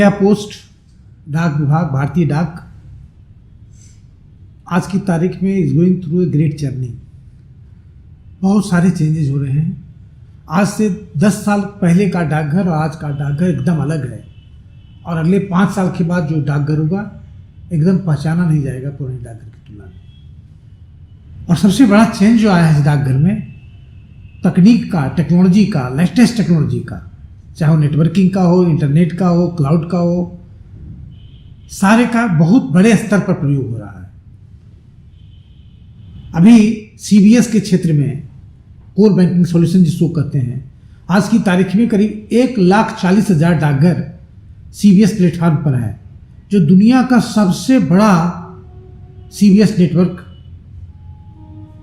India post डाक विभाग, भारतीय डाक आज की तारीख में is going through a great journey. बहुत सारे चेंजेस हो रहे हैं। आज से 10 साल पहले का डाकघर और आज का डाकघर एकदम अलग है, और अगले 5 साल के बाद जो डाकघर होगा एकदम पहचाना नहीं जाएगा पुराने डाकघर की तुलना में। और सबसे बड़ा चेंज जो आया है इस डाकघर में, तकनीक का, टेक्नोलॉजी का, लेटेस्ट टेक्नोलॉजी का, चाहे वो नेटवर्किंग का हो, इंटरनेट का हो, क्लाउड का हो, सारे का बहुत बड़े स्तर पर प्रयोग हो रहा है। अभी सीबीएस के क्षेत्र में कोर बैंकिंग सॉल्यूशन जिसको कहते हैं, आज की तारीख में करीब 1,40,000 डाकघर सीबीएस प्लेटफॉर्म पर है, जो दुनिया का सबसे बड़ा सीबीएस नेटवर्क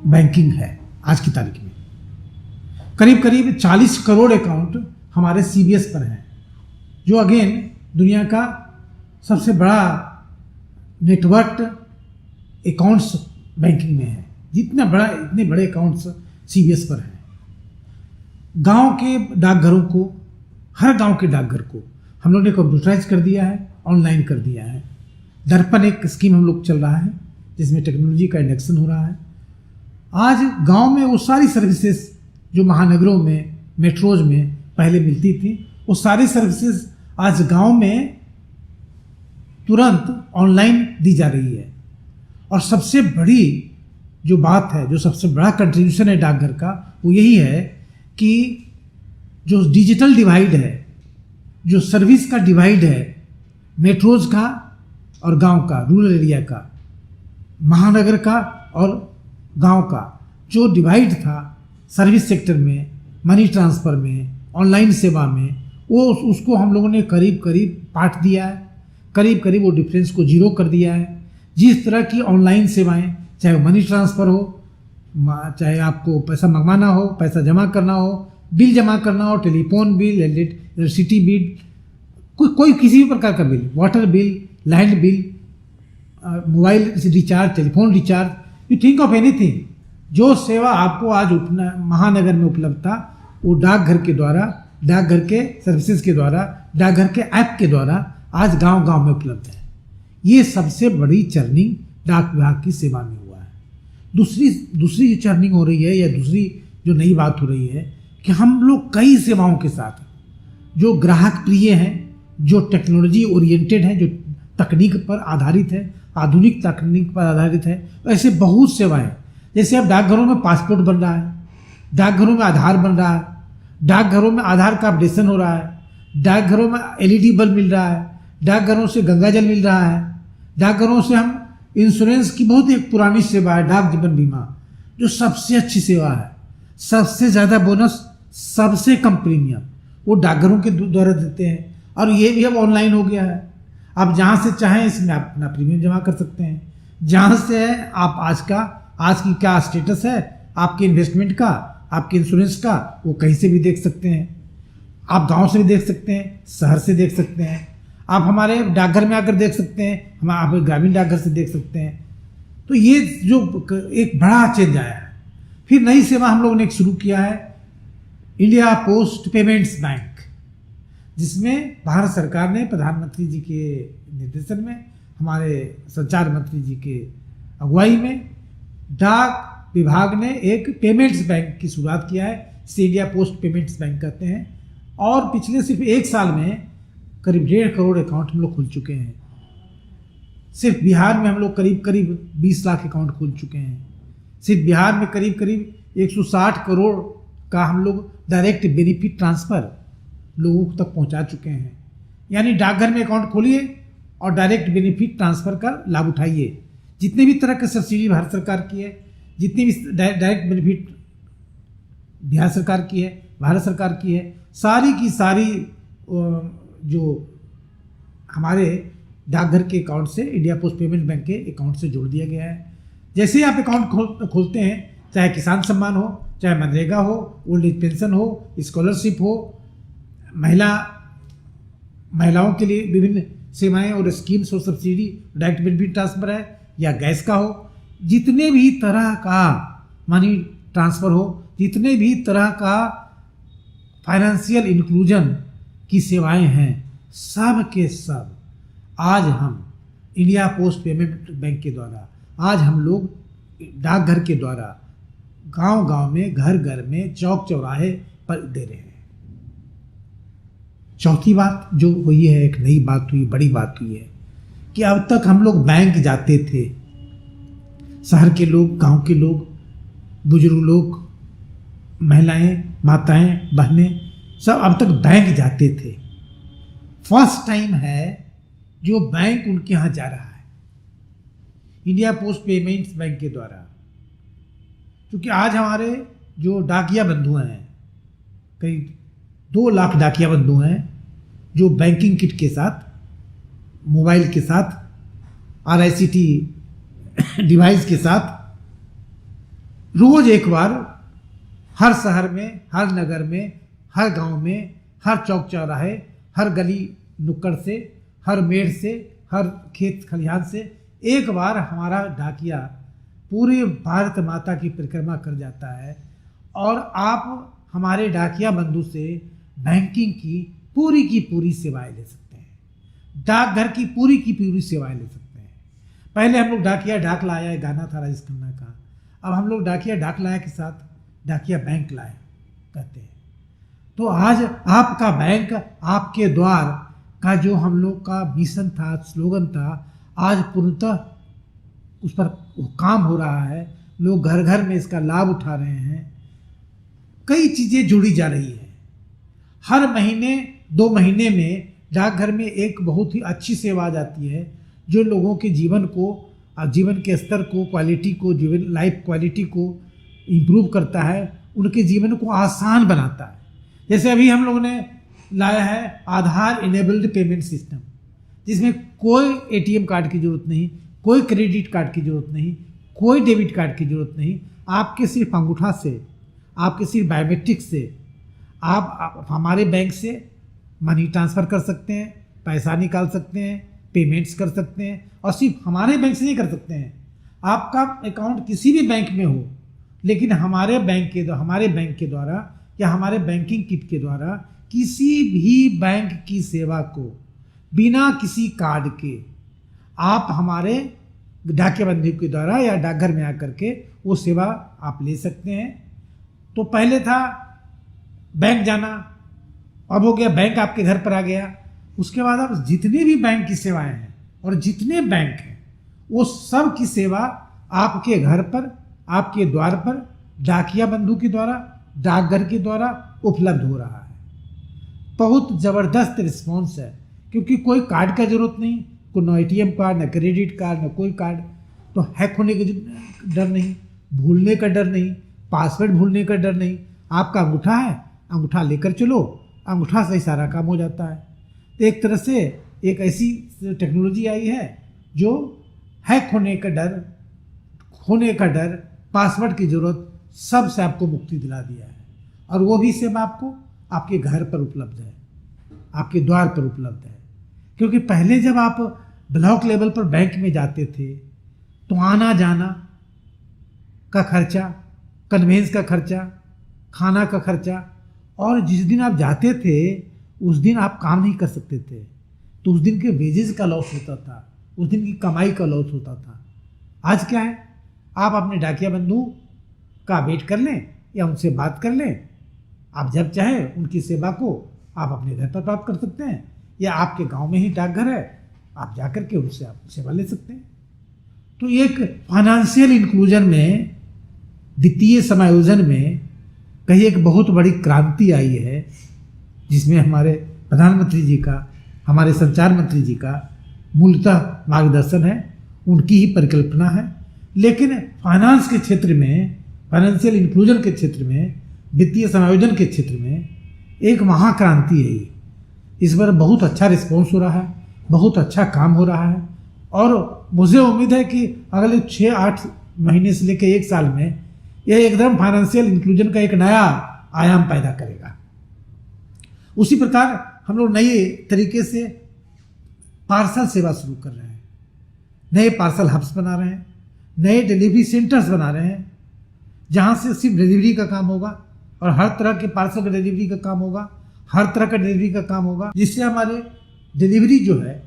बैंकिंग है। आज की तारीख में करीब करीब 40 करोड़ अकाउंट हमारे सीबीएस पर हैं, जो अगेन दुनिया का सबसे बड़ा नेटवर्क अकाउंट्स बैंकिंग में है। इतने बड़े अकाउंट्स सीबीएस पर हैं। गांव के डाकघरों को, हर गांव के डाकघर को हम लोग ने कंप्यूटराइज कर दिया है, ऑनलाइन कर दिया है। दर्पण एक स्कीम हम लोग चल रहा है जिसमें टेक्नोलॉजी का इंडक्शन हो रहा है। आज गांव में वो सारी सर्विसेज जो महानगरों में, मेट्रोज में पहले मिलती थी, वो सारी सर्विसेज आज गांव में तुरंत ऑनलाइन दी जा रही है। और सबसे बड़ी जो बात है, जो सबसे बड़ा कंट्रीब्यूशन है डाकघर का, वो यही है कि जो डिजिटल डिवाइड है, जो सर्विस का डिवाइड है, मेट्रोज का और गांव का, रूरल एरिया का, महानगर का और गांव का, जो डिवाइड था सर्विस सेक्टर में, मनी ट्रांसफ़र में, ऑनलाइन सेवा में, वो उसको हम लोगों ने करीब करीब पाट दिया है। करीब करीब वो डिफरेंस को जीरो कर दिया है। जिस तरह की ऑनलाइन सेवाएं, चाहे मनी ट्रांसफ़र हो, चाहे आपको पैसा मंगवाना हो, पैसा जमा करना हो, बिल जमा करना हो, टेलीफोन बिल, इलेक्ट्रिसिटी बिल, कोई किसी भी प्रकार का bill, water bill, land bill, mobile recharge, telephone recharge, you think of anything, जो सेवा आपको आज महानगर में उपलब्ध था, वो डाकघर के द्वारा, डाकघर के सर्विसेज के द्वारा, डाकघर के ऐप के द्वारा आज गांव गांव में उपलब्ध है। ये सबसे बड़ी चर्निंग डाक विभाग की सेवा में हुआ है। दूसरी जो चर्निंग हो रही है, या दूसरी जो नई बात हो रही है, कि हम लोग कई सेवाओं के साथ जो ग्राहक प्रिय हैं, जो टेक्नोलॉजी ओरिएंटेड हैं, जो तकनीक पर आधारित है, आधुनिक तकनीक पर आधारित है, ऐसे बहुत सेवाएं, जैसे अब डाकघरों में पासपोर्ट बन रहा है, डाकघरों में आधार बन रहा है, डाकघरों में आधार का अपडेशन हो रहा है, डाकघरों में एलईडी बल्ब मिल रहा है, डाकघरों से गंगा जल मिल रहा है, डाकघरों से हम इंश्योरेंस की बहुत एक पुरानी सेवा है डाक जीवन बीमा, जो सबसे अच्छी सेवा है, सबसे ज़्यादा बोनस, सबसे कम प्रीमियम वो डाकघरों के द्वारा देते हैं। और ये भी अब ऑनलाइन हो गया है। आप जहाँ से चाहें इसमें आप अपना प्रीमियम जमा कर सकते हैं। जहाँ से है आप आज की क्या स्टेटस है आपके इन्वेस्टमेंट का, आपके इंश्योरेंस का, वो कहीं से भी देख सकते हैं। आप गांव से भी देख सकते हैं, शहर से देख सकते हैं, आप हमारे डाकघर में आकर देख सकते हैं, हम आप ग्रामीण डाकघर से देख सकते हैं। तो ये जो एक बड़ा चेंज आया है। फिर नई सेवा हम लोगों ने एक शुरू किया है, इंडिया पोस्ट पेमेंट्स बैंक, जिसमें भारत सरकार ने प्रधानमंत्री जी के निर्देशन में, हमारे संचार मंत्री जी के अगुवाई में, डाक विभाग ने एक पेमेंट्स बैंक की शुरुआत किया है। इसे इंडिया पोस्ट पेमेंट्स बैंक कहते हैं। और पिछले सिर्फ 1 साल में करीब 1.5 करोड़ अकाउंट हम लोग खुल चुके हैं। सिर्फ बिहार में हम लोग करीब करीब 20 लाख अकाउंट खुल चुके हैं। सिर्फ बिहार में करीब करीब 160 करोड़ का हम लोग डायरेक्ट बेनिफिट ट्रांसफ़र लोगों तक पहुंचा चुके हैं। यानी डाकघर में अकाउंट खोलिए और डायरेक्ट बेनिफिट ट्रांसफ़र का लाभ उठाइए। जितने भी तरह के सब्सिडी भारत सरकार की है, जितनी भी डायरेक्ट बेनिफिट बिहार सरकार की है, भारत सरकार की है, सारी की सारी जो हमारे डाकघर के अकाउंट से, इंडिया पोस्ट पेमेंट बैंक के अकाउंट से जोड़ दिया गया है। जैसे ही आप अकाउंट खोलते हैं, चाहे किसान सम्मान हो, चाहे मनरेगा हो, ओल्ड एज पेंशन हो, स्कॉलरशिप हो, महिलाओं के लिए विभिन्न सेवाएं और स्कीम्स और सब्सिडी, डायरेक्ट बेनिफिट ट्रांसफर है, या गैस का हो, जितने भी तरह का मनी ट्रांसफ़र हो, जितने भी तरह का फाइनेंशियल इंक्लूजन की सेवाएं हैं, सब के सब आज हम इंडिया पोस्ट पेमेंट बैंक के द्वारा, आज हम लोग डाकघर के द्वारा गांव-गांव में, घर-घर में, चौक-चौराहे पर दे रहे हैं। चौथी बात जो हुई है, एक नई बात हुई, बड़ी बात हुई है कि अब तक हम लोग बैंक जाते थे, शहर के लोग, गांव के लोग, बुजुर्ग लोग, महिलाएं, माताएं, बहनें, सब अब तक बैंक जाते थे। फर्स्ट टाइम है जो बैंक उनके यहाँ जा रहा है, इंडिया पोस्ट पेमेंट्स बैंक के द्वारा। क्योंकि आज हमारे जो डाकिया बंधु हैं, करीब 2 लाख डाकिया बंधु हैं जो बैंकिंग किट के साथ, मोबाइल के साथ, RICT डिवाइस के साथ रोज एक बार हर शहर में, हर नगर में, हर गांव में, हर चौक चौराहे, हर गली नुक्कड़ से, हर मेड़ से, हर खेत खलिहान से एक बार हमारा डाकिया पूरे भारत माता की परिक्रमा कर जाता है और आप हमारे डाकिया बंधु से बैंकिंग की पूरी सेवाएं ले सकते हैं, डाकघर की पूरी सेवाएं ले सकते हैं। पहले हम लोग डाकिया डाक लाया, गाना था राजेश खन्ना का, अब हम लोग डाकिया डाक लाया के साथ डाकिया बैंक लाए कहते हैं। तो आज आपका बैंक आपके द्वार का जो हम लोग का मिशन था, स्लोगन था, आज पूर्णतः उस पर काम हो रहा है। लोग घर घर में इसका लाभ उठा रहे हैं। कई चीज़ें जुड़ी जा रही है। हर महीने 2 महीने में डाकघर में एक बहुत ही अच्छी सेवा आ जाती है जो लोगों के जीवन को, जीवन के स्तर को, क्वालिटी को, जीवन लाइफ क्वालिटी को इम्प्रूव करता है, उनके जीवन को आसान बनाता है। जैसे अभी हम लोगों ने लाया है आधार इनेबल्ड पेमेंट सिस्टम, जिसमें कोई ATM कार्ड की ज़रूरत नहीं, कोई क्रेडिट कार्ड की ज़रूरत नहीं, कोई डेबिट कार्ड की ज़रूरत नहीं। आपके सिर्फ अंगूठा से, आपके सिर्फ बायोमेट्रिक से आप हमारे बैंक से मनी ट्रांसफ़र कर सकते हैं, पैसा निकाल सकते हैं, पेमेंट्स कर सकते हैं। और सिर्फ हमारे बैंक से नहीं कर सकते हैं, आपका अकाउंट किसी भी बैंक में हो, लेकिन हमारे बैंक के द्वारा या हमारे बैंकिंग किट के द्वारा किसी भी बैंक की सेवा को बिना किसी कार्ड के आप हमारे डाकिया बंधु के द्वारा या डाकघर में आकर के वो सेवा आप ले सकते हैं। तो पहले था बैंक जाना, अब हो गया बैंक आपके घर पर आ गया। उसके बाद अब जितने भी बैंक की सेवाएं हैं और जितने बैंक हैं वो सब की सेवा आपके घर पर, आपके द्वार पर डाकिया बंधु के द्वारा, डाकघर के द्वारा उपलब्ध हो रहा है। बहुत ज़बरदस्त रिस्पॉन्स है, क्योंकि कोई कार्ड का ज़रूरत नहीं, कोई न ATM कार्ड, न क्रेडिट कार्ड, न कोई कार्ड। तो हैक होने का डर नहीं, भूलने का डर नहीं, पासवर्ड भूलने का डर नहीं। आपका अंगूठा है, अंगूठा लेकर चलो, अंगूठा से ही सारा काम हो जाता है। तो एक तरह से एक ऐसी टेक्नोलॉजी आई है जो हैक होने का डर, पासवर्ड की ज़रूरत, सब से आपको मुक्ति दिला दिया है। और वो भी सेवा आपको आपके घर पर उपलब्ध है, आपके द्वार पर उपलब्ध है। क्योंकि पहले जब आप ब्लॉक लेवल पर बैंक में जाते थे तो आना जाना का खर्चा, कन्वेंस का खर्चा, खाना का खर्चा, और जिस दिन आप जाते थे उस दिन आप काम नहीं कर सकते थे, तो उस दिन के वेजेस का लॉस होता था, उस दिन की कमाई का लॉस होता था। आज क्या है, आप अपने डाकिया बंधु का वेट कर लें या उनसे बात कर लें, आप जब चाहें उनकी सेवा को आप अपने घर पर प्राप्त कर सकते हैं, या आपके गांव में ही डाकघर है, आप जाकर के उनसे आप सेवा ले सकते हैं। तो एक फाइनेंशियल इंक्लूजन में, वित्तीय समायोजन में कहीं एक बहुत बड़ी क्रांति आई है, जिसमें हमारे प्रधानमंत्री जी का, हमारे संचार मंत्री जी का मूलतः मार्गदर्शन है, उनकी ही परिकल्पना है। लेकिन फाइनेंस के क्षेत्र में, फाइनेंशियल इंक्लूजन के क्षेत्र में, वित्तीय समायोजन के क्षेत्र में एक महाक्रांति है ये। इस बार बहुत अच्छा रिस्पॉन्स हो रहा है, बहुत अच्छा काम हो रहा है, और मुझे उम्मीद है कि अगले 6-8 महीने से लेकर 1 साल में यह एकदम फाइनेंशियल इंक्लूजन का एक नया आयाम पैदा करेगा। उसी प्रकार हम लोग नए तरीके से पार्सल सेवा शुरू कर रहे हैं, नए पार्सल हब्स बना रहे हैं, नए डिलीवरी सेंटर्स बना रहे हैं, जहाँ से सिर्फ डिलीवरी का काम होगा और हर तरह के पार्सल का डिलीवरी का काम होगा, हर तरह का डिलीवरी का काम होगा, जिससे हमारे डिलीवरी जो है,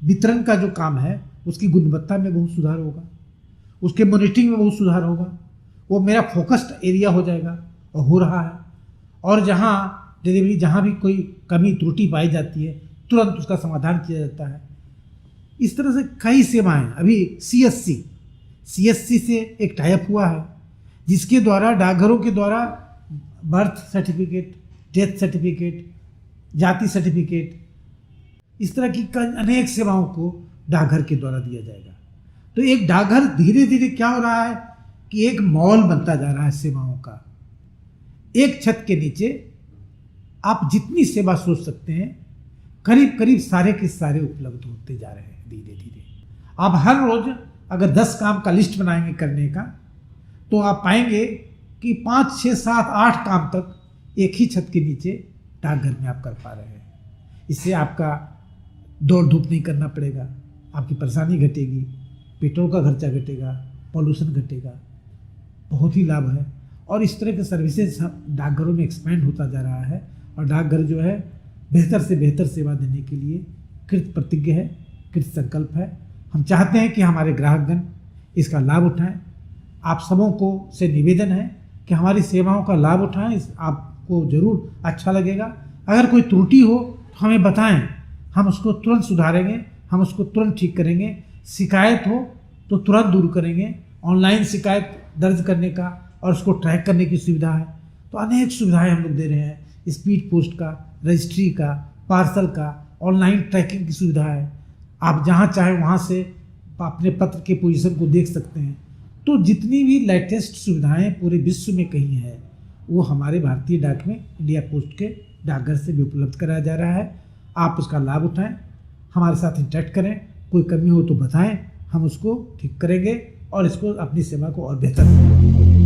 वितरण का जो काम है, उसकी गुणवत्ता में बहुत सुधार होगा, उसके मॉनिटरिंग में बहुत सुधार होगा। वो मेरा फोकस्ड एरिया हो जाएगा और हो रहा है। और जहाँ डिलीवरी, जहाँ भी कोई कमी त्रुटि पाई जाती है, तुरंत उसका समाधान किया जाता है। इस तरह से कई सेवाएं, अभी CSC से एक टाइप हुआ है, जिसके द्वारा डाकघरों के द्वारा बर्थ सर्टिफिकेट, डेथ सर्टिफिकेट, जाति सर्टिफिकेट, इस तरह की अनेक सेवाओं को डाकघर के द्वारा दिया जाएगा। तो एक डाकघर धीरे धीरे क्या हो रहा है कि एक मॉल बनता जा रहा है सेवाओं का। एक छत के नीचे आप जितनी सेवा सोच सकते हैं, करीब करीब सारे के सारे उपलब्ध होते जा रहे हैं धीरे धीरे। आप हर रोज अगर 10 काम का लिस्ट बनाएंगे करने का, तो आप पाएंगे कि 5, 6, 7, 8 काम तक एक ही छत के नीचे डाकघर में आप कर पा रहे हैं। इससे आपका दौड़ धूप नहीं करना पड़ेगा, आपकी परेशानी घटेगी, पेट्रोल का खर्चा घटेगा, पॉल्यूशन घटेगा, बहुत ही लाभ है। और इस तरह के सर्विसेज डाकघरों में एक्सपेंड होता जा रहा है। और डाकघर जो है बेहतर से बेहतर सेवा देने के लिए कृत प्रतिज्ञ है, कृत संकल्प है। हम चाहते हैं कि हमारे ग्राहकगण इसका लाभ उठाएं। आप सबों को से निवेदन है कि हमारी सेवाओं का लाभ उठाएं, आपको ज़रूर अच्छा लगेगा। अगर कोई त्रुटि हो तो हमें बताएं, हम उसको तुरंत सुधारेंगे, हम उसको तुरंत ठीक करेंगे। शिकायत हो तो तुरंत दूर करेंगे। ऑनलाइन शिकायत दर्ज करने का और उसको ट्रैक करने की सुविधा है। तो अनेक सुविधाएं हम लोग दे रहे हैं। स्पीड पोस्ट का, रजिस्ट्री का, पार्सल का, ऑनलाइन ट्रैकिंग की सुविधा है। आप जहां चाहें वहां से अपने पत्र के पोजीशन को देख सकते हैं। तो जितनी भी लेटेस्ट सुविधाएं पूरे विश्व में कहीं है, वो हमारे भारतीय डाक में, इंडिया पोस्ट के डाकघर से भी उपलब्ध कराया जा रहा है। आप उसका लाभ उठाएं, हमारे साथ इंटरेक्ट करें, कोई कमी हो तो बताएं, हम उसको ठीक करेंगे और इसको अपनी सेवा को और बेहतर करेंगे।